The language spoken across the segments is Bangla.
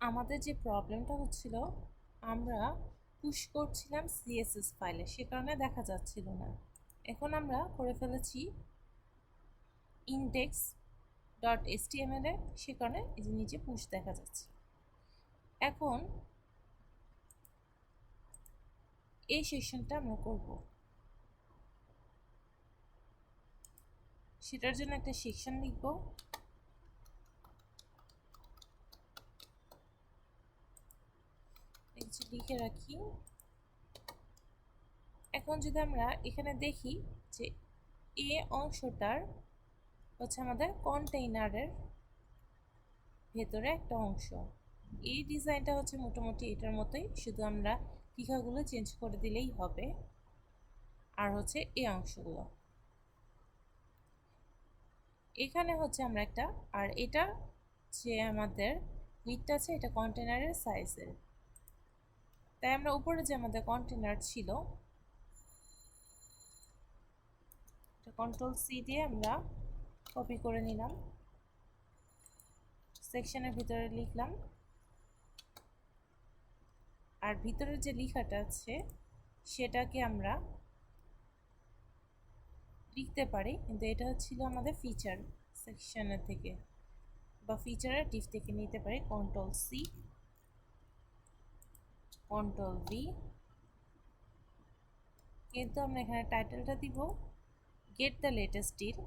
আমাদের যে প্রবলেমটা হচ্ছিল, আমরা পুশ করছিলাম সিএসএস ফাইলে, সে কারণে দেখা যাচ্ছিল না। এখন আমরা করে ফেলেছি ইনডেক্স ডট এসটিএমএল এ, সে কারণে এই যে নিচে পুশ দেখা যাচ্ছে। এখন এই সেকশনটা আমরা করব, সেটার জন্য একটা সেকশন লিখব। লিখে রাখি। এখন যদি আমরা এখানে দেখি যে এ অংশটার হচ্ছে আমাদের কন্টেইনারের ভেতরে একটা অংশ। এই ডিজাইনটা হচ্ছে মোটামুটি এটার মতোই, শুধু আমরা লেখাগুলো চেঞ্জ করে দিলেই হবে। আর হচ্ছে এই অংশগুলো এখানে হচ্ছে আমরা একটা, আর এটা যে আমাদের উইডথ আছে এটা কন্টেনারের সাইজের, তাই আমরা উপরে যে আমাদের কন্টেনার ছিল এটা কন্ট্রোল সি দিয়ে আমরা কপি করে নিলাম, সেকশনের ভিতরে লিখলাম। আর ভিতরে যে লেখাটা আছে সেটাকে আমরা লিখতে পারি, কিন্তু এটা ছিল আমাদের ফিচার সেকশনের থেকে বা ফিচারের ডিপ থেকে নিতে পারি। কন্ট্রোল সি, কন্ট্রোল ভি, কিন্তু আমরা এখানে টাইটেলটা দিব get the latest deal.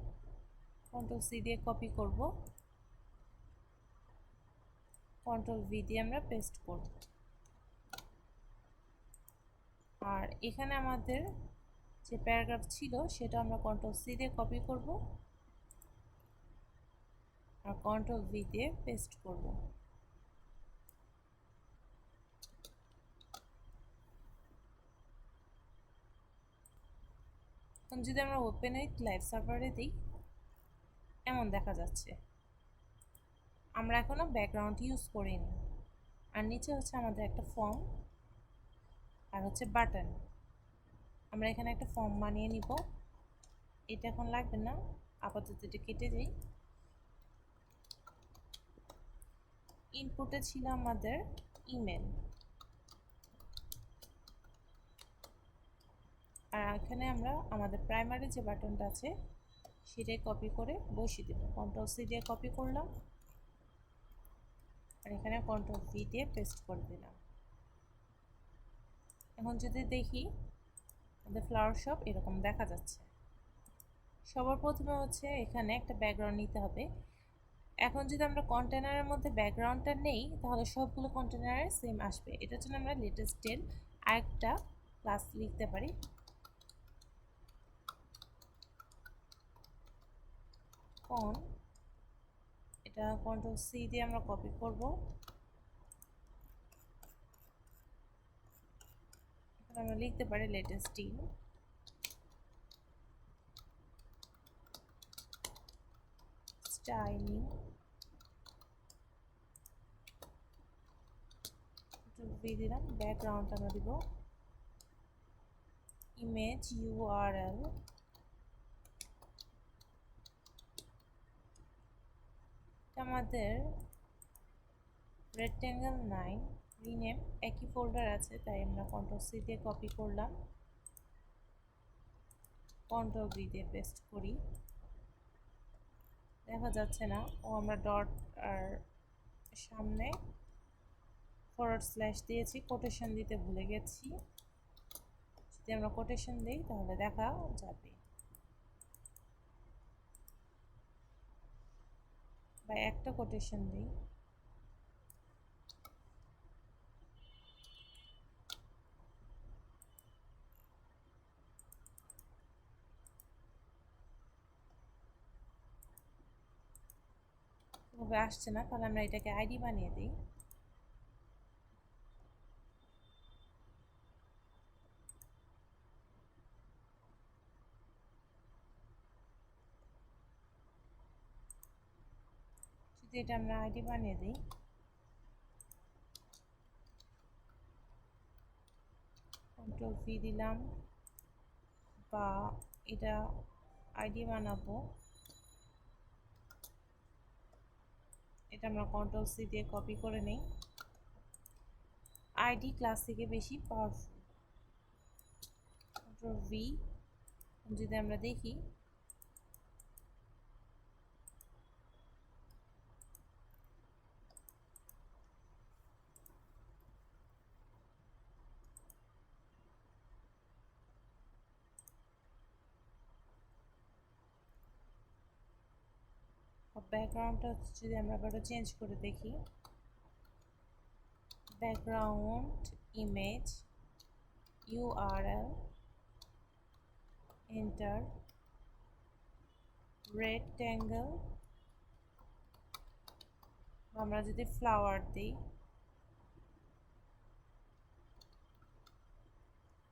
Control C দিয়ে কপি করব, কন্ট্রোল ভি দিয়ে আমরা পেস্ট করব। আর এখানে আমাদের যে প্যারাগ্রাফ ছিল সেটা আমরা কন্ট্রোল সি দিয়ে কপি করব আর কন্ট্রোল ভি দিয়ে পেস্ট করব। এখন যদি আমরা ওপেন উইথ লাইভ সার্ভারে দিই, এমন দেখা যাচ্ছে। আমরা এখনো ব্যাকগ্রাউন্ড ইউজ করিনি। আর নিচে হচ্ছে আমাদের একটা ফর্ম আর হচ্ছে বাটন। আমরা এখানে একটা ফর্ম বানিয়ে নিব, এটা এখন লাগবে না, আপাতত এটা কেটে দিই। ইনপুটে ছিল আমাদের ইমেল, আর এখানে আমরা আমাদের প্রাইমারি যে বাটনটা আছে সেটাই কপি করে বসিয়ে দেব। কন্ট্রোল সি দিয়ে কপি করলাম আর এখানে কন্ট্রোল ভি দিয়ে পেস্ট করে দিলাম। এখন যদি দেখি আমাদের ফ্লাওয়ার শপ এরকম দেখা যাচ্ছে। সবার প্রথমে হচ্ছে এখানে একটা ব্যাকগ্রাউন্ড নিতে হবে। এখন যদি আমরা কন্টেনারের মধ্যে ব্যাকগ্রাউন্ডটা নেই তাহলে সবগুলো কন্টেনারে সেম আসবে। এটার জন্য আমরা লেটেস্ট ডিল আরেকটা ক্লাস লিখতে পারি। এটা কন্ট্রোল সি দিয়ে আমরা কপি করব, আমরা লিখতে পারি লেটেস্ট ডিল। স্টাইলিং দিলাম, ব্যাকগ্রাউন্ড আমরা দিব ইমেজ ইউআরএল, আমাদের রেক্টেঙ্গেল 9 রিনেম একই ফোল্ডার আছে তাই আমরা কন্ট্রোল সি দিয়ে কপি করলাম, কন্ট্রোল ভি দিয়ে পেস্ট করি। দেখা যাচ্ছে না, ও আমরা ডট আর সামনে ফরওয়ার্ড স্ল্যাশ দিয়েছি, কোটেশন দিতে ভুলে গেছি। যদি আমরা কোটেশন দিই তাহলে দেখা যাবে, বা একটা কোটেশন দিই। এভাবে আসছে না, তাহলে আমরা এটাকে আইডি বানিয়ে দিই। যদি এটা আমরা আইডি বানিয়ে দিই, কন্ট্রোল ভি দিলাম, বা এটা আইডি বানাবো, এটা আমরা কন্ট্রোল সি দিয়ে কপি করে নিই। আইডি ক্লাস থেকে বেশি পাওয়ারফুল। কন্ট্রোল ভি, যদি আমরা দেখি ব্যাকগ্রাউন্ডটা যদি আমরা আবার চেঞ্জ করে দেখি, background image URL enter rectangle, আমরা যদি ফ্লাওয়ার দিই,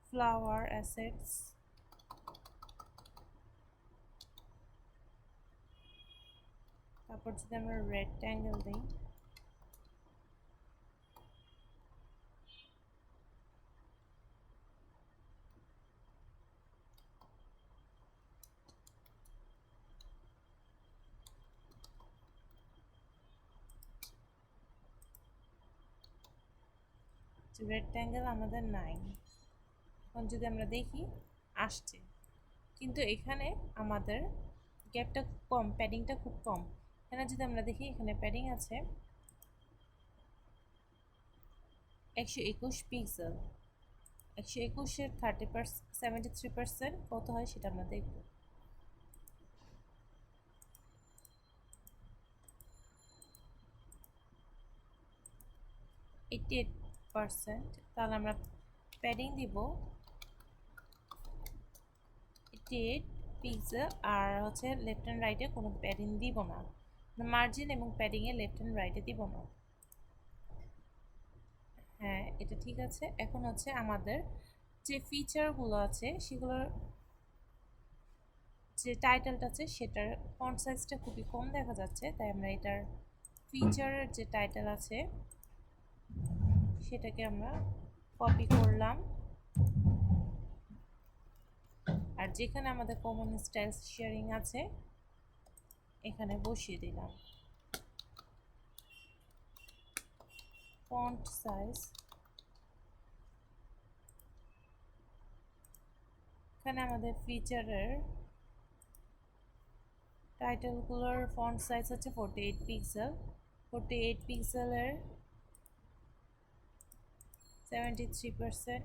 ফ্লাওয়ার অ্যাসেটস, তারপর যদি আমরা রেক্ট্যাঙ্গেল দিই, রেক্ট্যাঙ্গেল আমাদের নাই। এখন যদি আমরা দেখি আসছে, কিন্তু এখানে আমাদের গ্যাপটা খুব কম, প্যাডিংটা খুব কম। এখানে যদি আমরা দেখি এখানে প্যাডিং আছে 121 পিক্সেল। 121-এর 73% কত হয় সেটা আমরা দেখব। %, তাহলে আমরা প্যাডিং দিব 88 পিক্সেল, আর হচ্ছে লেফট অ্যান্ড রাইটে কোনো প্যাডিং দিব না, মার্জিন এবং প্যাডিংয়ে লেফট অ্যান্ড রাইটে দিব না। হ্যাঁ, এটা ঠিক আছে। এখন হচ্ছে আমাদের যে ফিচারগুলো আছে সেগুলোর যে টাইটেলটা আছে সেটার ফন্ট সাইজটা খুবই কম দেখা যাচ্ছে, তাই আমরা এটার ফিচারের যে টাইটেল আছে সেটাকে আমরা কপি করলাম, আর যেখানে আমাদের কমন স্টাইল শেয়ারিং আছে এখানে বসিয়ে দিলাম। ফন্ট সাইজ, এখানে আমাদের ফিচারের টাইটেলগুলোর ফন্ট সাইজ হচ্ছে 48 পিক্সেল। 48 পিক্সেলের 73%,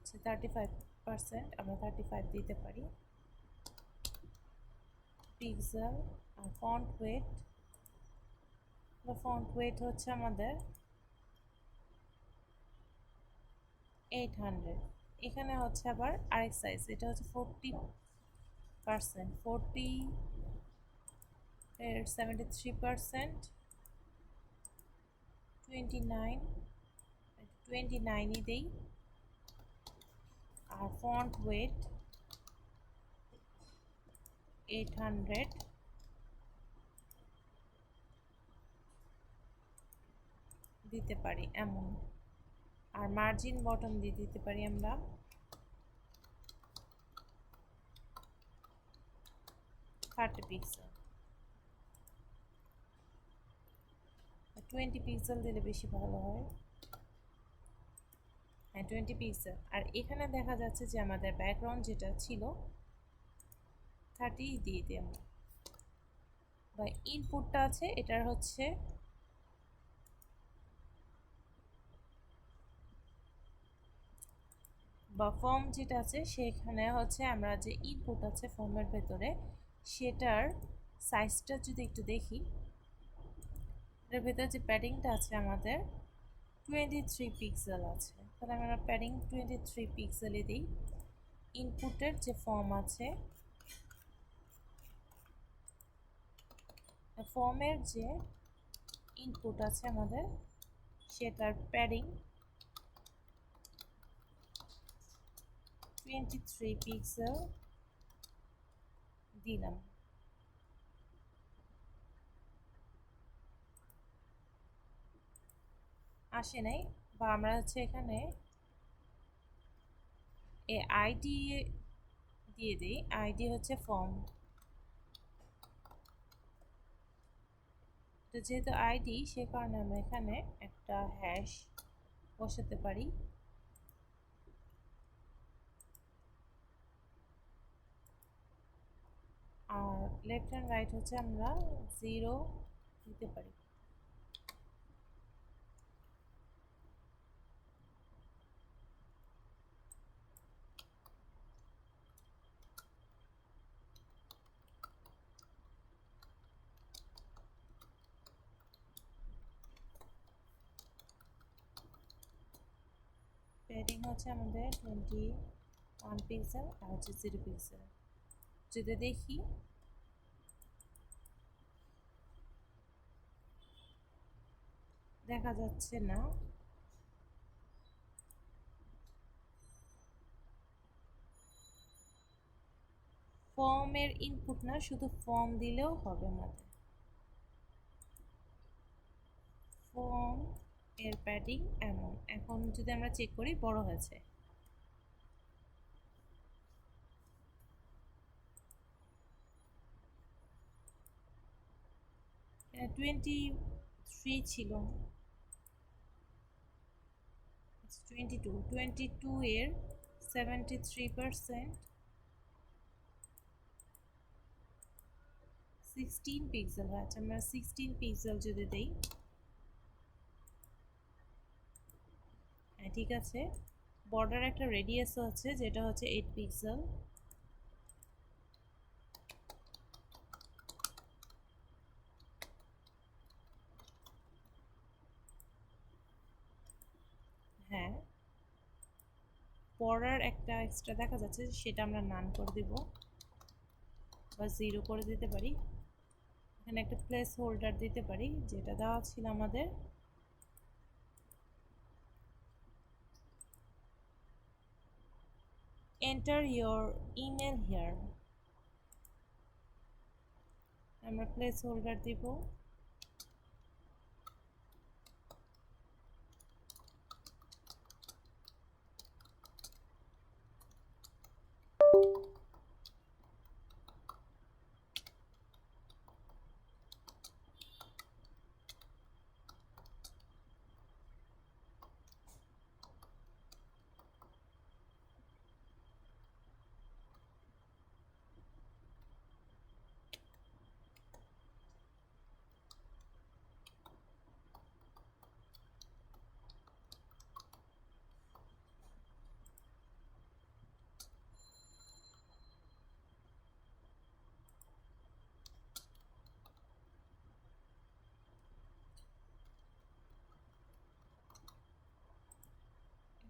35%, আমরা 35 দিতে পারি পিক্সেল। আর ফন্ট ওয়েট হচ্ছে আমাদের 800। এখানে হচ্ছে আবার আরেক সাইজ, এটা হচ্ছে 40%, 40 এর 73%, 29ই দেই। আর ফন্ট ওয়েট 800 দিতে পারি এমন। আর মার্জিন বটম দিয়ে দিতে পারি আমরা 30 পিক্সেল। 20 পিক্সেল দিলে বেশি ভালো হয়। হ্যাঁ, 20 পিক্সেল। আর এখানে দেখা যাচ্ছে যে আমাদের ব্যাকগ্রাউন্ড যেটা ছিল 30 দিয়ে দিই আমরা, বা ইনপুটটা আছে এটার হচ্ছে বা ফর্ম যেটা আছে সেখানে হচ্ছে আমরা যে ইনপুট আছে ফর্মের ভেতরে সেটার সাইজটা যদি একটু দেখি, এর ভেতরে যে প্যাডিংটা আছে আমাদের 23 পিক্সেল আছে, তাহলে আমরা প্যাডিং 23 পিক্সেলে দিই। ইনপুটের যে ফর্ম আছে, ফর্মের যে ইনপুট আছে আমাদের সেটার প্যাডিং 23 পিক্সেল দিলাম। আসে নাই, বা আমরা হচ্ছে এখানে আইডি দিয়ে দিই। আইডি হচ্ছে ফর্ম, তো যেহেতু আইডি, সে কারণে আমরা এখানে একটা হ্যাশ বসাতে পারি। আর লেফট অ্যান্ড রাইট হচ্ছে আমরা 0 দিতে পারি। প্যাডিং হচ্ছে আমাদের 21 পিক্সেল আর হচ্ছে 0 পিক্সেল। যদি দেখি দেখা যাচ্ছে না। ফর্মের ইনপুট না, শুধু ফর্ম দিলেও হবে আমাদের। ফর্ম এর প্যাডিং এমন। এখন যদি আমরা চেক করি, বড় হয়েছে। এটা 23 ছিল, 22 এর 73%, 16 পিক্সেল হয়েছে। আমরা 16 পিক্সেল যদি দেই, হ্যাঁ ঠিক আছে। বর্ডার একটা রেডিয়াসও আছে, যেটা হচ্ছে 8 পিক্সেল। হ্যাঁ, বর্ডার একটা এক্সট্রা দেখা যাচ্ছে, সেটা আমরা নান করে দিব বা 0 করে দিতে পারি। এখানে একটা প্লেস হোল্ডার দিতে পারি, যেটা দেওয়া ছিল আমাদের। এন্টার ইয়োর ইমেল হিয়ার, আমরা প্লেস হোল্ডার দিব।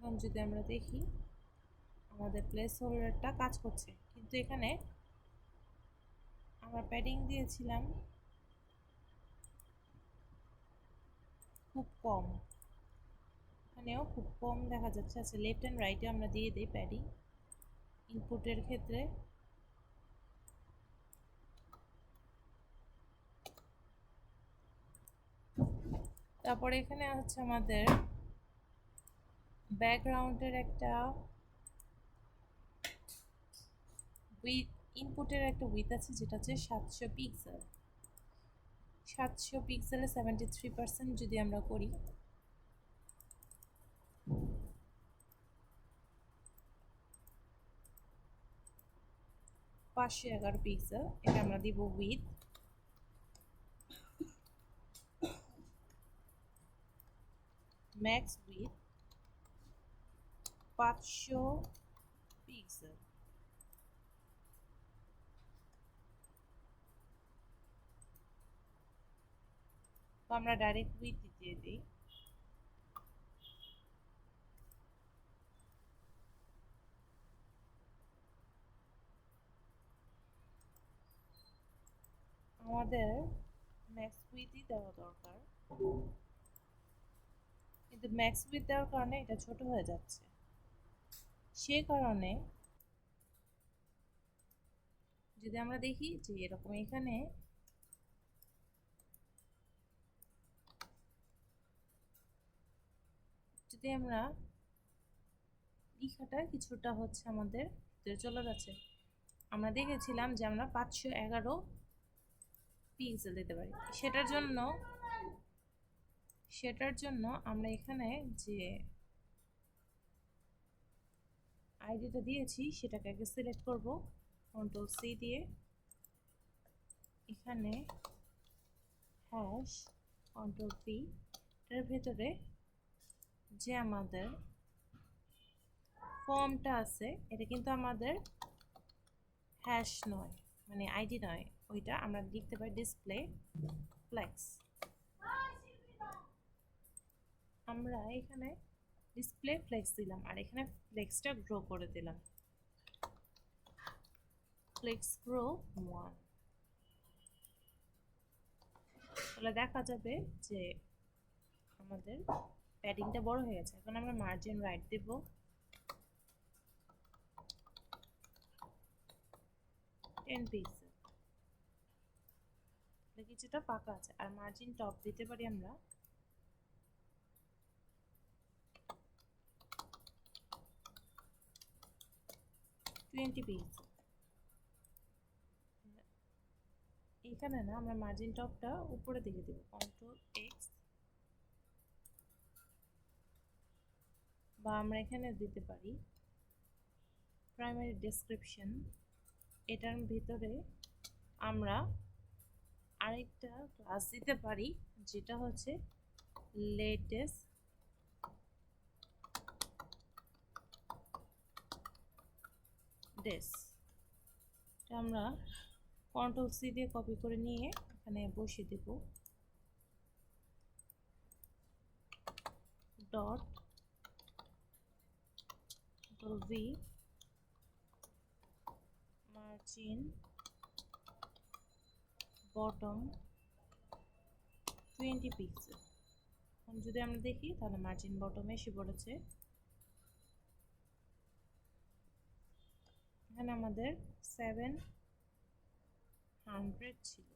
এখন যদি আমরা দেখি, আমাদের প্লেস হোল্ডারটা কাজ করছে, কিন্তু এখানে আমরা প্যাডিং দিয়েছিলাম খুব কম। এখানেও খুব কম দেখা যাচ্ছে। আচ্ছা, লেফট অ্যান্ড রাইটে আমরা দিয়ে দিই প্যাডিং ইনপুটের ক্ষেত্রে। তারপরে এখানে হচ্ছে আমাদের ব্যাকগ্রাউন্ডের একটা উইথ, ইনপুটের একটা উইথ আছে, যেটা হচ্ছে 700 পিক্সেল। 700 পিক্সেলে 73% যদি আমরা করি, 511 পিক্সেল। এটা আমরা দিব উইথ। Max with 500 pixel. তো আমরা ডাইরেক্ট উইথ দিয়ে দিই। আমাদের ম্যাক্স উইথই দেওয়া দরকার, কিন্তু ম্যাক্স উইথ দেওয়ার কারণে এটা ছোট হয়ে যাচ্ছে। সে কারণে যদি আমরা দেখি যে এরকম, এখানে যদি আমরা লেখাটা কিছুটা হচ্ছে আমাদের চলে যাচ্ছে, আমরা দেখেছিলাম যে আমরা 511 পিক্সেল দিতে পারি। সেটার জন্য সেটার জন্য আমরা এখানে যে আইডিটা দিয়েছি সেটাকে আগে সিলেক্ট করব কন্ট্রোল সি দিয়ে, এখানে হ্যাশ কন্ট্রোল পি, এটার ভেতরে যে আমাদের ফর্মটা আছে এটা কিন্তু আমাদের হ্যাশ নয়, মানে আইডি নয়, ওইটা আমরা লিখতে পারি ডিসপ্লে ফ্লেক্স। আমরা এখানে ডিসপ্লে ফ্লেক্স দিলাম আর এখানে ফ্লেক্সটা গ্রো করে দিলাম, ফ্লেক্স গ্রো 1। তাহলে দেখা যাবে যে আমাদের প্যাডিংটা বড় হয়ে গেছে। এখন আমরা মার্জিন রাইট দেব, 10 পিক্সেল, কিছুটা ফাঁকা আছে। আর মার্জিন টপ দিতে পারি আমরা 20 পিক্সেল। এখানে না আমরা মার্জিন টপটা উপরে দিকে দেব, কন্ট্রোল এক্স, বা আমরা এখানে দিতে পারি প্রাইমারি ডেসক্রিপশন। এটার ভিতরে আমরা আরেকটা ক্লাস দিতে পারি যেটা হচ্ছে লেটেস্ট ডেস। এটা আমরা কন্ট্রোল সি দিয়ে কপি করে নিয়ে এখানে বসিয়ে দেব, dot V margin bottom 20 pixel. এখন যদি আমরা দেখি তাহলে মার্জিন বটমে এসে পড়েছে। এখানে আমাদের 700 ছিল,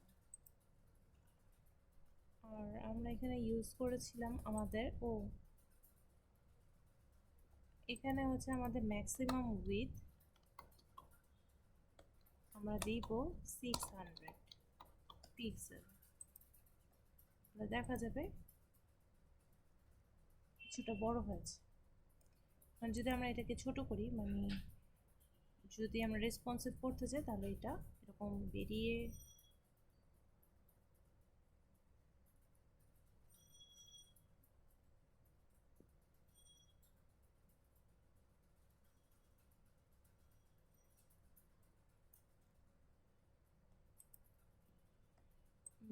আর আমরা এখানে ইউজ করেছিলাম আমাদের এখানে হচ্ছে আমাদের ম্যাক্সিমাম উইথ আমরা দিব 600 পিক্সেল। দেখা যাবে কিছুটা বড় হয়েছে। মানে যদি আমরা এটাকে ছোট করি, মানে যদি আমরা রেসপন্সিভ করতে চাই তাহলে এটা এরকম বেরিয়ে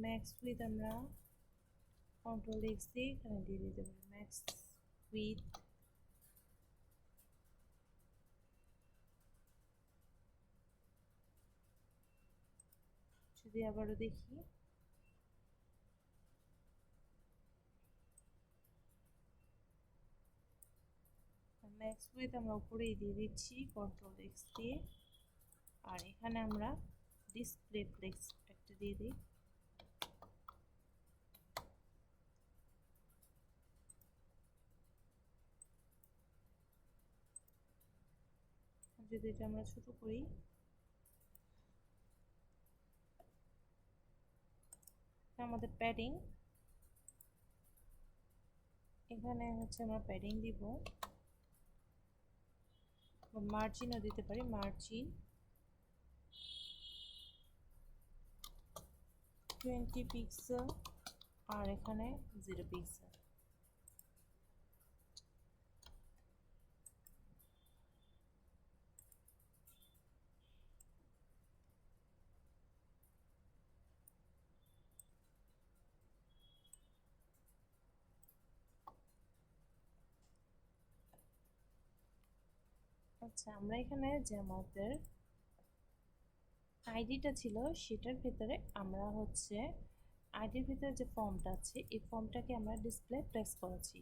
ম্যাক্স উইথ আমরা কন্ট্রোল এক্স দিয়ে এখানে দিয়ে দিতে পারি ম্যাক্স উইথ যদি আবারও দেখি ম্যাক্স উইথ আমরা উপরেই দিয়ে দিচ্ছি কন্ট্রোল এক্স দিয়ে, আর এখানে আমরা ডিসপ্লে ফ্লেক্স একটা দিয়ে দিই। যদি এটা আমরা ছোট করি, আমাদের প্যাডিং এখানে হচ্ছে আমরা প্যাডিং দিব, মার্জিনও দিতে পারি, মার্জিন 20 পিক্সেল আর এখানে 0 পিক্সেল। আচ্ছা, আমরা এখানে যে আমাদের আইডিটা ছিল সেটার ভিতরে আমরা হচ্ছে আইডির ভিতরে যে ফর্মটা আছে এই ফর্মটাকে আমরা ডিসপ্লে প্লেস করেছি।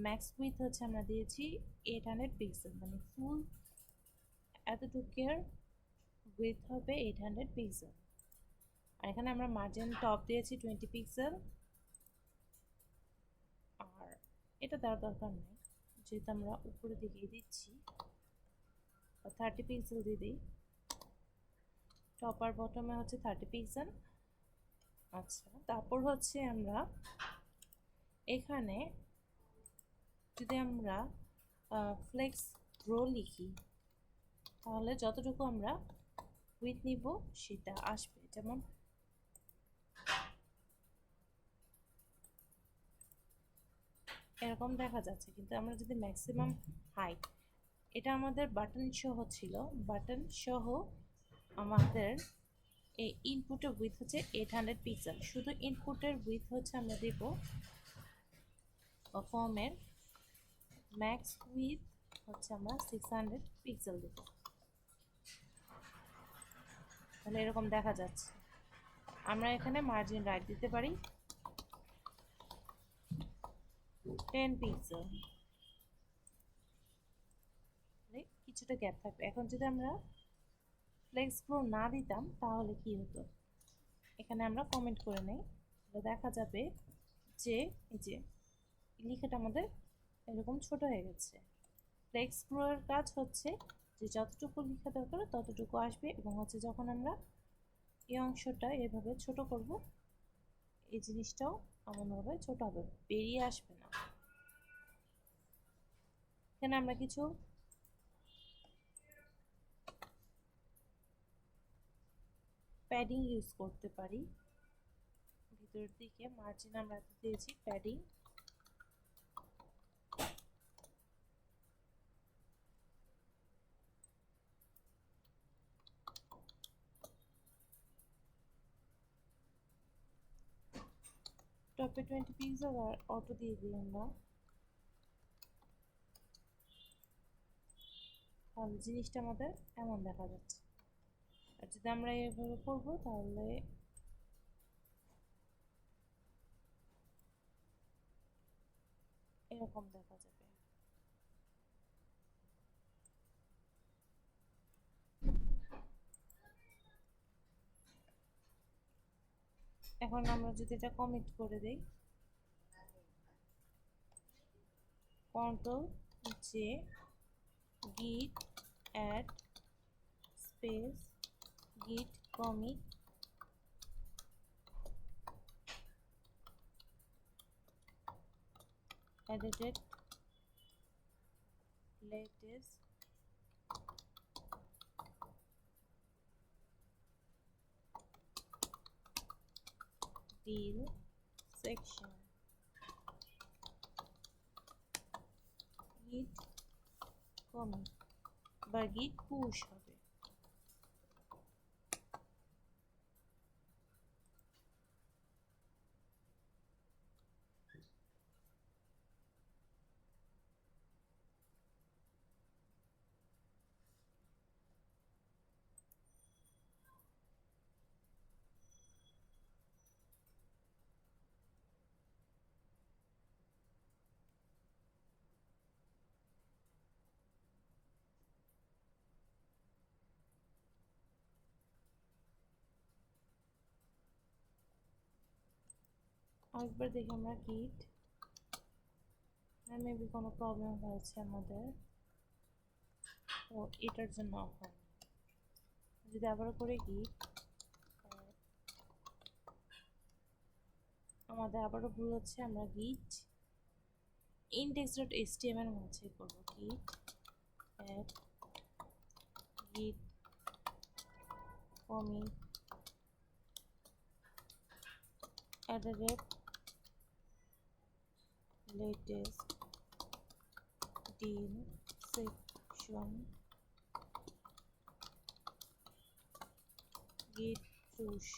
ম্যাক্স উইথ হচ্ছে আমরা দিয়েছি 800 পিক্সেল, মানে ফুল এতটুকের উইথ হবে 800 পিক্সেল। আর এখানে আমরা মার্জিন টপ দিয়েছি 20 পিক্সেল, আর এটা দেওয়ার দরকার নেই যেহেতু আমরা উপরে দিকে দিচ্ছি, 30 পিক্সেল দিয়ে দিই। টপ আর বটমে হচ্ছে 30 পিক্সেল। আচ্ছা, তারপর হচ্ছে আমরা এখানে যদি আমরা ফ্লেক্স প্রো লিখি তাহলে যতটুকু আমরা উইথ নিব সেটা আসবে। যেমন এরকম দেখা যাচ্ছে, কিন্তু আমরা যদি ম্যাক্সিমাম হাইট, এটা আমাদের বাটন সহ ছিল, বাটন সহ আমাদের এই ইনপুটের উইথ হচ্ছে 800 পিক্সেল। শুধু ইনপুটের উইথ হচ্ছে আমরা দেব ফর্মের ম্যাক্স উইথ হচ্ছে আমরা 600 পিক্সেল দেব। তাহলে এরকম দেখা যাচ্ছে। আমরা এখানে মার্জিন রাইট দিতে পারি 10 পিক্সেল, কিছুটা গ্যাপ থাকবে। এখন যদি আমরা ফ্লেক্স প্রো না দিতাম তাহলে কি হতো, এখানে আমরা কমেন্ট করে নেই, দেখা যাবে যে এই যে লেখাটা আমাদের এরকম ছোট হয়ে গেছে। ফ্লেক্স প্রো এর কাজ হচ্ছে যে যতটুকু লেখা দরকার ততটুকু আসবে, এবং হচ্ছে যখন আমরা এই অংশটা এভাবে ছোট করব এই জিনিসটাও এমনভাবে ছোট হবে, বেরিয়ে আসবে না। এখানে আমরা কিছু প্যাডিং ইউজ করতে পারি। ভিতরের দিকে মার্জিন আমরা দিয়েছি প্যাডিং, টপে 20 পিক্সেল আর অটো দিয়ে দিই আমরা, তাহলে জিনিসটা আমাদের এমন দেখা যাচ্ছে। আর যদি আমরা এভাবে করবো তাহলে এরকম দেখা যাবে। এখন আমরা যদি এটা কমিট করে দেই, control J, git add space git commit edited latest deal section git commit বা git push হবে। আরেকবার দেখি আমরা git, মেবি কোনো প্রবলেম হয়েছে আমাদের, ও এটার জন্য হয়। যদি আবার করে git, আমাদের আবারও ভুল হচ্ছে। আমরা git index.html মধ্যে করবো git add git commit edited latest deal section git push।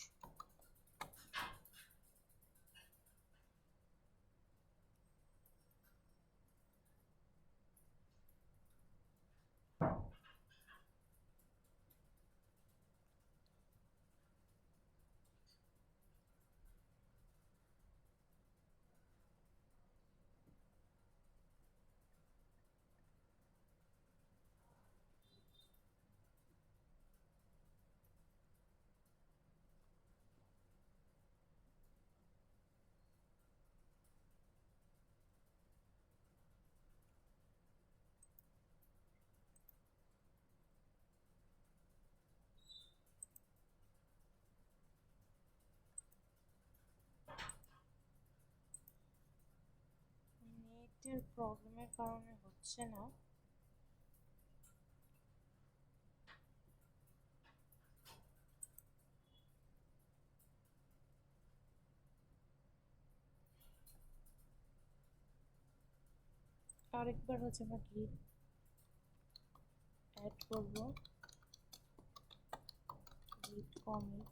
নেটের প্রবলেমের কারণে হচ্ছে না। আরেকবার হচ্ছে আমরা গিট অ্যাড করব, গিট commit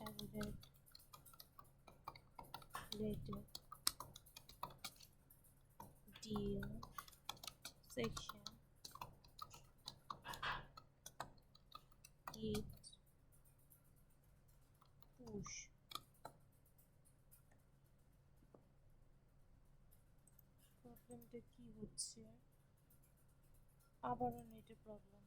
added later deal section git push। প্রবলেমটা কি হচ্ছে? আবারও নেটের প্রবলেম।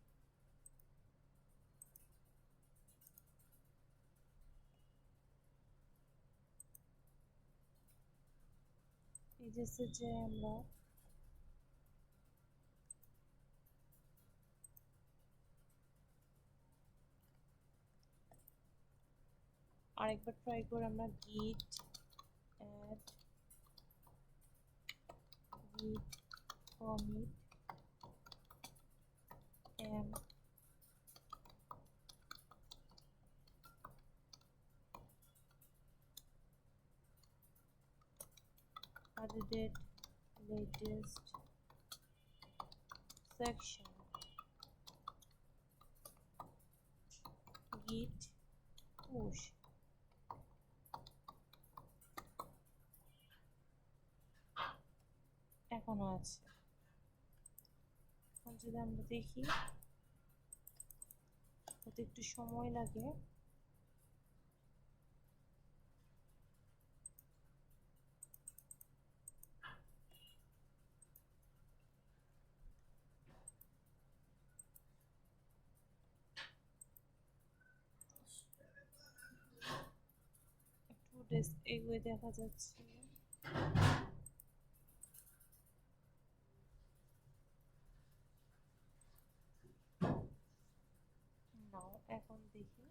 এই যে আমরা আরেকবার ট্রাই করে আমরা git add git commit m added latest section git push। এখনো আছে। এখন যদি আমরা দেখি, হতে একটু সময় লাগে। একটু এগিয়ে দেখা যাচ্ছে। নাও এখন দেখি।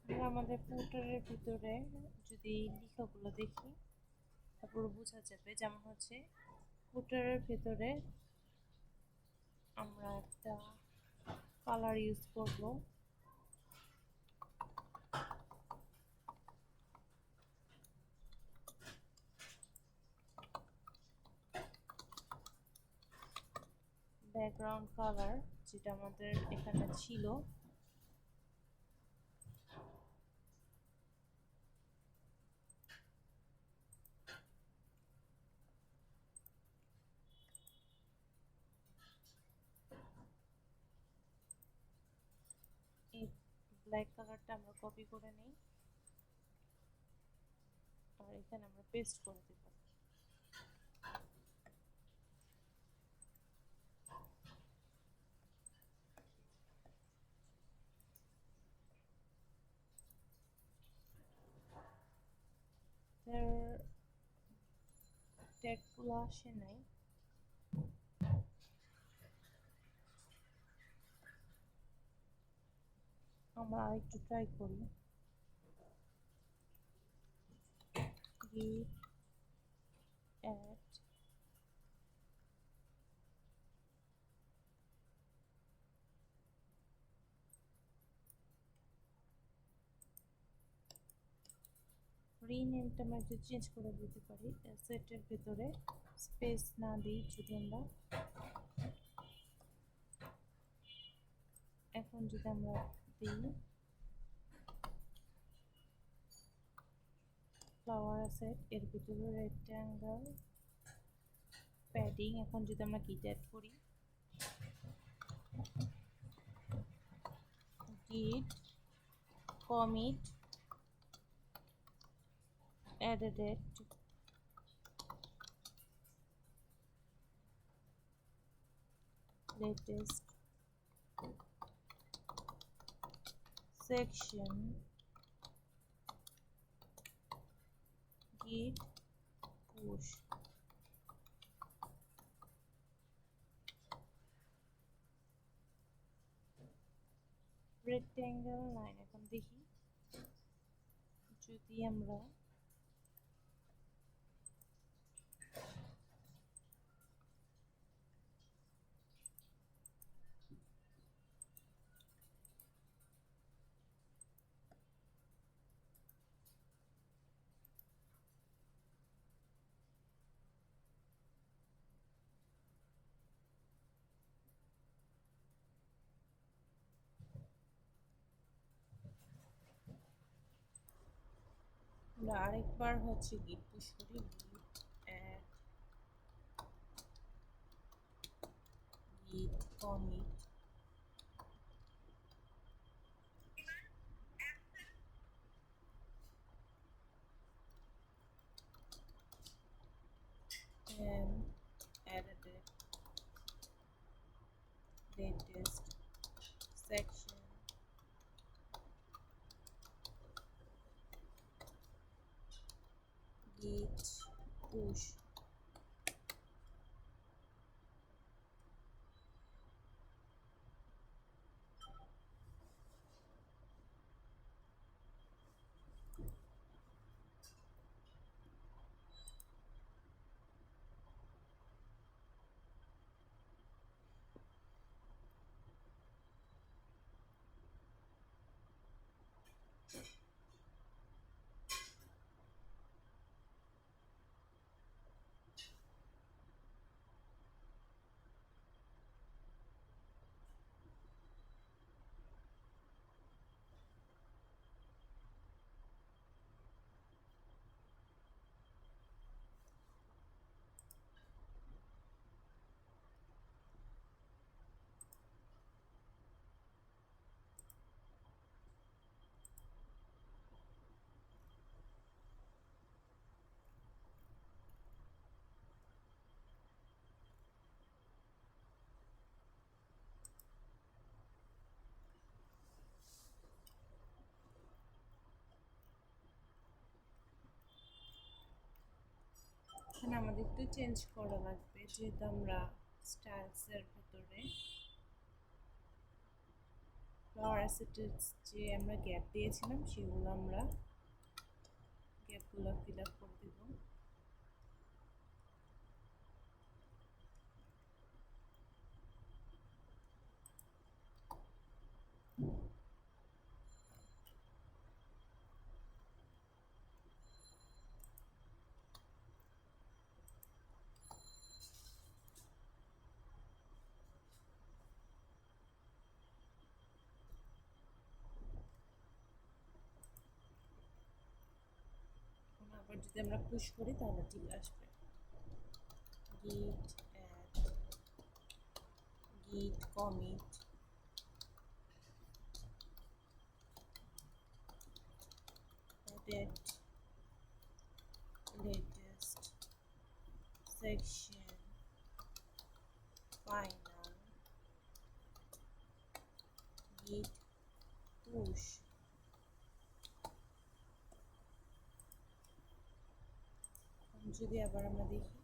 আমরা আমাদের পোর্টালের ভিতরে যদি লেখাগুলো দেখি তারপর বোঝা যাবে। যেমন হচ্ছে পোর্টালের ভিতরে আমরা একটা কালার ইউজ করব, ব্যাকগ্রাউন্ড কালার, যেটা আমাদের এখানে ছিল। এই ব্ল্যাক কালারটা আমরা কপি করে নিই আর এখানে আমরা পেস্ট করে দেব। ট্যাগগুলো আসে নাই। আমরা আরেকটু ট্রাই করি। git add রিনেমটা আমরা একটু চেঞ্জ করে দিতে পারি। সেটের ভিতরে স্পেস না দিই যদি আমরা। এখন যদি আমরা দিই ফ্লাওয়ার সেট, এর ভিতরে রেক্ট্যাঙ্গেল প্যাডিং। এখন যদি আমরা গিট অ্যাড করি, git commit added latest section git push rectangle line। এখন দেখি যদি আমরা আরেকবার হচ্ছে গিট পুশ করি, গিট add git commit and added latest section git push। এখানে আমাদের একটু চেঞ্জ করা লাগবে, যেহেতু আমরা স্টাইলসের ভিতরে ফ্লাওয়ার অ্যাসেটের যে আমরা গ্যাপ দিয়েছিলাম সেগুলো আমরা গ্যাপগুলো ফিল আপ করে দেব। আবার যদি আমরা পুশ করি তাহলে ঠিক আসবে। git add git commit added latest section final git push। যদি আবার আমরা দেখি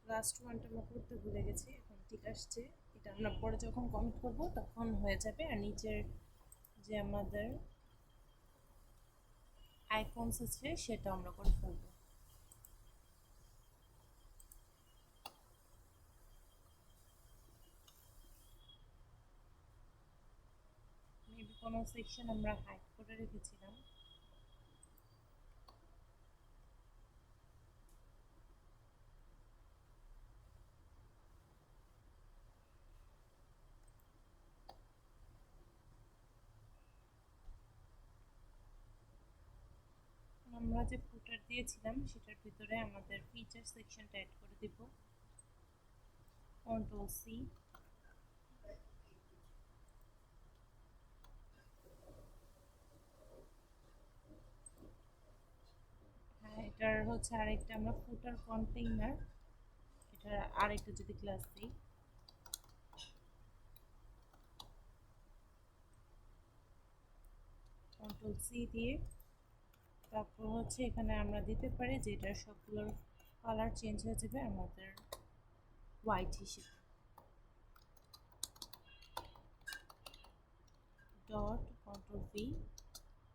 লাস্ট ওয়ানটা আমরা করতে ভুলে গেছি, এখন ঠিক আসছে। এটা আমরা পরে যখন কমিট করব তখন হয়ে যাবে। আর নিচের যে আমাদের আইকনস আছে সেটা আমরা করে ফেলবো। মেবি কোনো সেকশন আমরা হাইড করে রেখেছিলাম। আমরা যে ফুটার দিয়েছিলাম সেটার ভিতরে আমাদের ফিচার সেকশনটা অ্যাড করে দিব। কন্ট্রোল সি, হ্যাঁ এটার হচ্ছে আরেকটা আমরা ফুটার কন্টেইনার, এটা আরেকটা যদি ক্লাস দিই, কন্ট্রোল সি দিয়ে তারপর হচ্ছে এখানে আমরা দিতে পারি যে এটা সবগুলোর কালার চেঞ্জ হয়ে যাবে আমাদের হোয়াইট হিসেবে। ডট কন্ট্রোল ভি,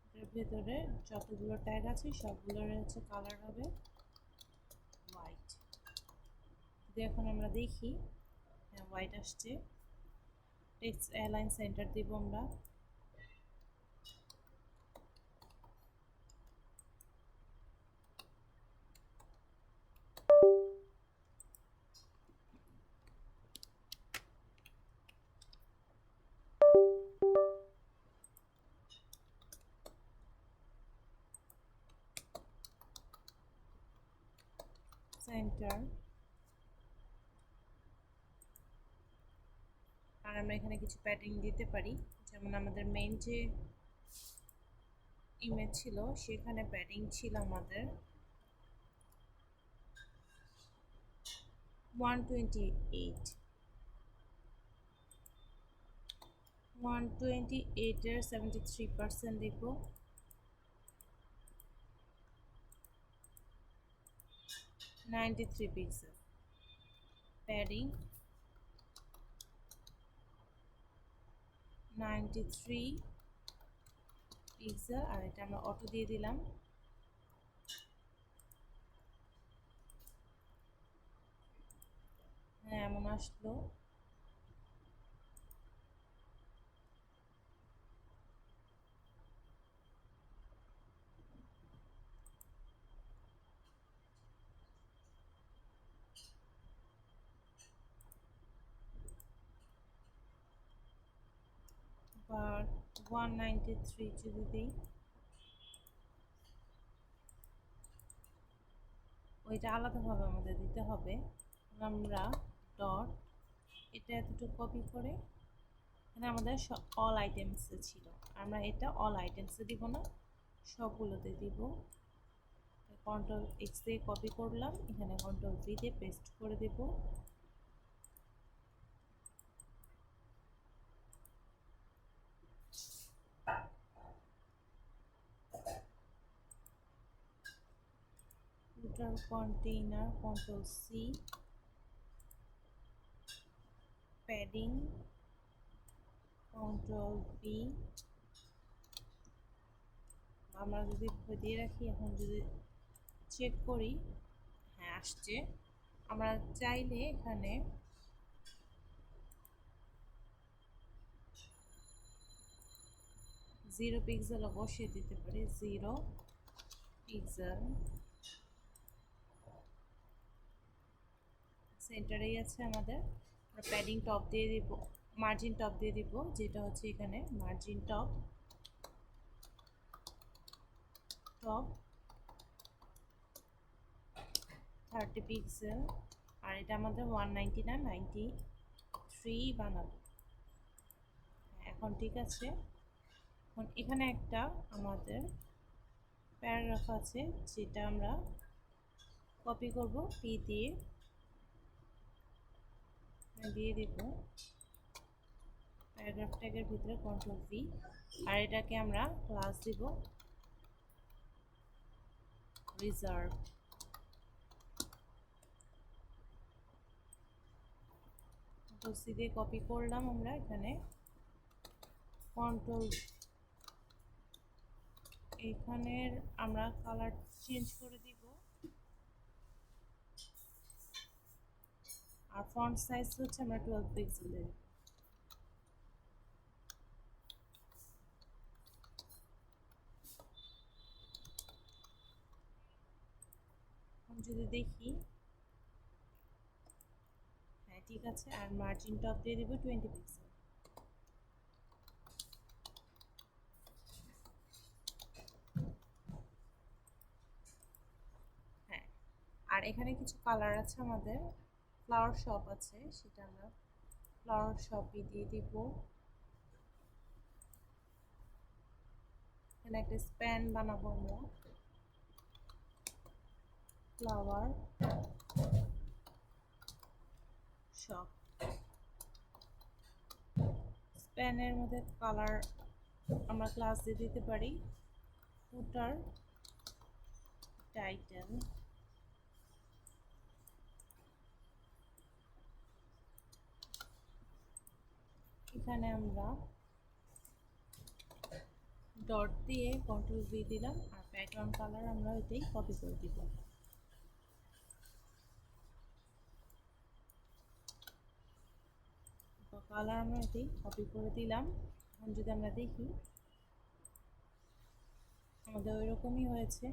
এটার ভেতরে যতগুলো ট্যাগ আছে সবগুলোর হচ্ছে কালার হবে হোয়াইট। যদি এখন আমরা দেখি, হ্যাঁ হোয়াইট আসছে। টেক্সট অ্যালাইন সেন্টার দিব আমরা। সেন্টার, আর আমরা এখানে কিছু প্যাটার্ন দিতে পারি, যেমন আমাদের মেইন যে ইমেজ ছিল সেখানে প্যাডিং ছিল আমাদের 128, 128-এর 73% দেখব। 93 পিক্সেল প্যাডিং, 93 পিক্সেল, আর এটা আমরা অটো দিয়ে দিলাম। হ্যাঁ এমন আসলো। আর 193 যদি দিই, ওইটা আলাদাভাবে আমাদের দিতে হবে। আমরা ডট এটা এতটুকু কপি করে, এখানে আমাদের অল আইটেমসে ছিল, আমরা এটা অল আইটেমসে দিব না, সবগুলোতে দিব। কন্ট্রোল এক্স দিয়ে কপি করলাম, এখানে কন্ট্রোল ভি দিয়ে পেস্ট করে দেব। Footer container, control C, padding, control V. আমরা যদি দিয়ে রাখি, এখন যদি চেক করি, হ্যাঁ আসছে। আমরা চাইলে এখানে জিরো পিক্সেলও বসিয়ে দিতে পারি, 0 পিক্সেল। সেন্টারেই আছে আমাদের। আমরা প্যাডিং টপ দিয়ে দিব, মার্জিন টপ দিয়ে দিব, যেটা হচ্ছে এখানে মার্জিন টপ, টপ 30 পিক্সেল, আর এটা আমাদের 190 না 93 বানাবো। এখন ঠিক আছে। এখন এখানে একটা আমাদের প্যারাগ্রাফ আছে যেটা আমরা কপি করব, পি দিয়ে দিয়ে দিব প্যারাগ্রাফ ট্যাগের ভিতরে, কন্ট্রোল ভি, আর এটাকে আমরা ক্লাস দিব রিজার্ভ। কন্ট্রোল সি দিয়ে কপি করলাম আমরা, এখানে কন্ট্রোল এখানের আমরা কালার চেঞ্জ করে দিব, আর ফন্ট সাইজ হচ্ছে আমরা 12 পিক্সেলের। যদি দেখি, হ্যাঁ ঠিক আছে। আর মার্জিন টপ দিয়ে দিব 20 পিক্সেল। হ্যাঁ, আর এখানে কিছু কালার আছে আমাদের, ফ্লাওয়ার শপ আছে, সেটা আমরা ফ্লাওয়ার শপই দিয়ে দিব। এখানে একটা স্প্যান বানাবো আমরা, ফ্লাওয়ার শপ। স্প্যানের মধ্যে কালার আমরা ক্লাস দিয়ে দিতে পারি, ফুটার, টাইটেল, এখানে আমরা ডট দিয়ে কন্ট্রোল ভি দিলাম, আর ব্যাকগ্রাউন্ড কালার আমরা ওইটাই কপি করে দিব। কালার আমরা এটাই কপি করে দিলাম। এখন যদি আমরা দেখি, আমাদের ওই রকমই হয়েছে।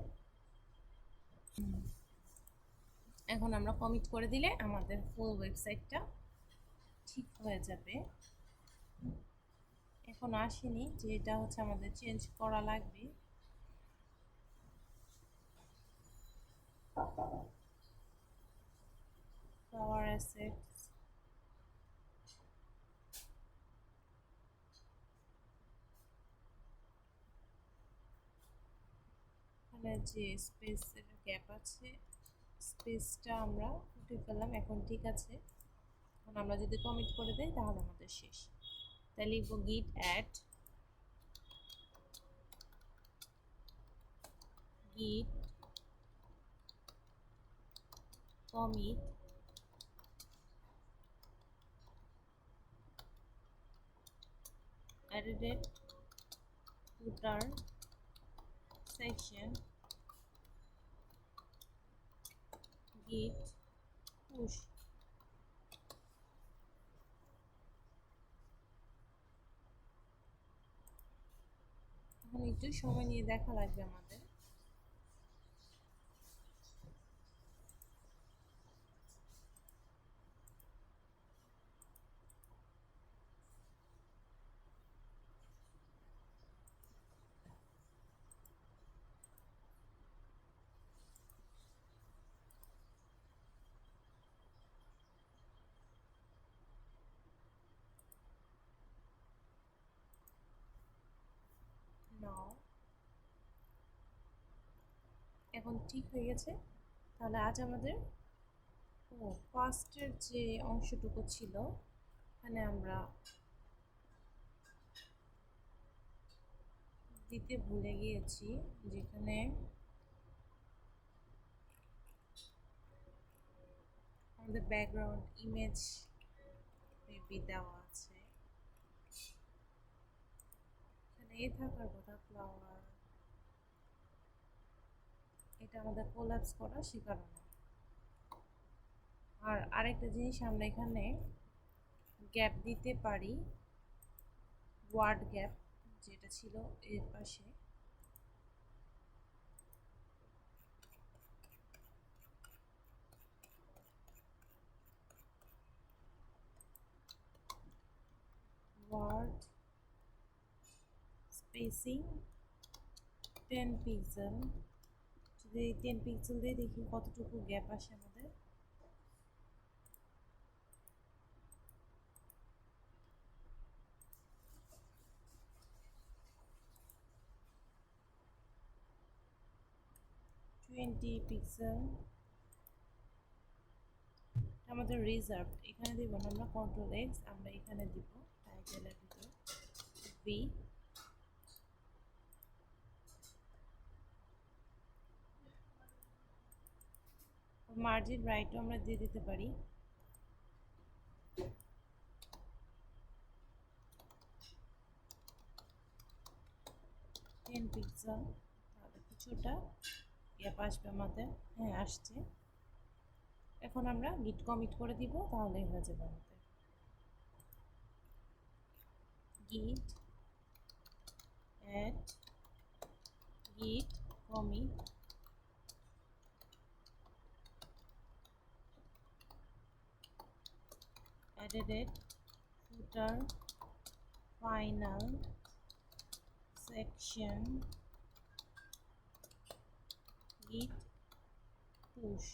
এখন আমরা কমিট করে দিলে আমাদের ফুল ওয়েবসাইটটা ঠিক হয়ে যাবে। এখন আসেনি, যে এটা হচ্ছে আমাদের চেঞ্জ করা লাগবে। ফ্লাওয়ার অ্যাসেটস, এখানে যে স্পেসের গ্যাপ আছে, স্পেসটা আমরা উঠে ফেললাম। এখন ঠিক আছে। এখন আমরা যদি কমিট করে দেই তাহলে আমাদের শেষ। তাই লিখব git add git commit added footer section git push। এখন একটু সময় নিয়ে দেখা লাগবে আমাদের। নাও এখন ঠিক হয়ে গেছে। তাহলে আজ আমাদের ফার্স্টের যে অংশটুকু ছিল, এখানে আমরা দিতে ভুলে গিয়েছি, যেখানে আমাদের ব্যাকগ্রাউন্ড ইমেজ মেবি দেওয়া আছে। এখানে এ থাকার কথা, ফ্লাওয়ার, এটা আমাদের কোলাপস করা, সে কারণে। আর আরেকটা জিনিস, আমরা এখানে গ্যাপ দিতে পারি, ওয়ার্ড গ্যাপ যেটা ছিল এর পাশে। Word spacing 10 pixel. যদি 10 পিক্সেল দিয়ে দেখি কতটুকু গ্যাপ আসে আমাদের। পিক্সেল আমাদের রিজার্ভ। এখানে দিব না আমরা, কন্ট্রোল এক্স, আমরা এখানে দিব টাইটেলের ভিতর ভি। মার্জিন রাইটও আমরা দিয়ে দিতে পারি। টেন পিক্সেল কিছুটা গ্যাপ আসবে আমাদের। হ্যাঁ, আসছে। এখন আমরা গিট কমিট করে দিব, তাহলেই হয়ে যাবে আমাদের। গিট add git commit added footer final section git push।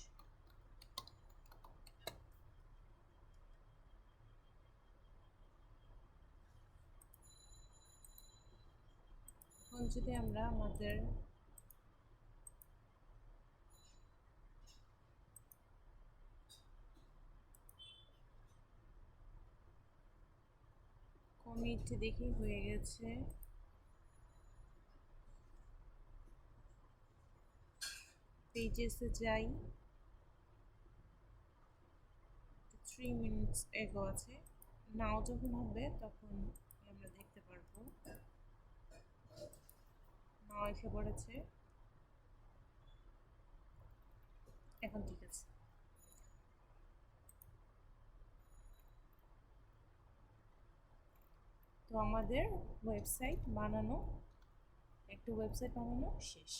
এখন যদি আমরা আমাদের কমিট দেখি হয়ে গেছে, পেজেসে যাই, 3 মিনিটস এগো আছে। নাও যখন হবে তখন আমরা দেখতে পারবো। নাও এসে পড়েছে, এখন ঠিক আছে। তো আমাদের ওয়েবসাইট বানানো, একটা ওয়েবসাইট বানানো শেষ।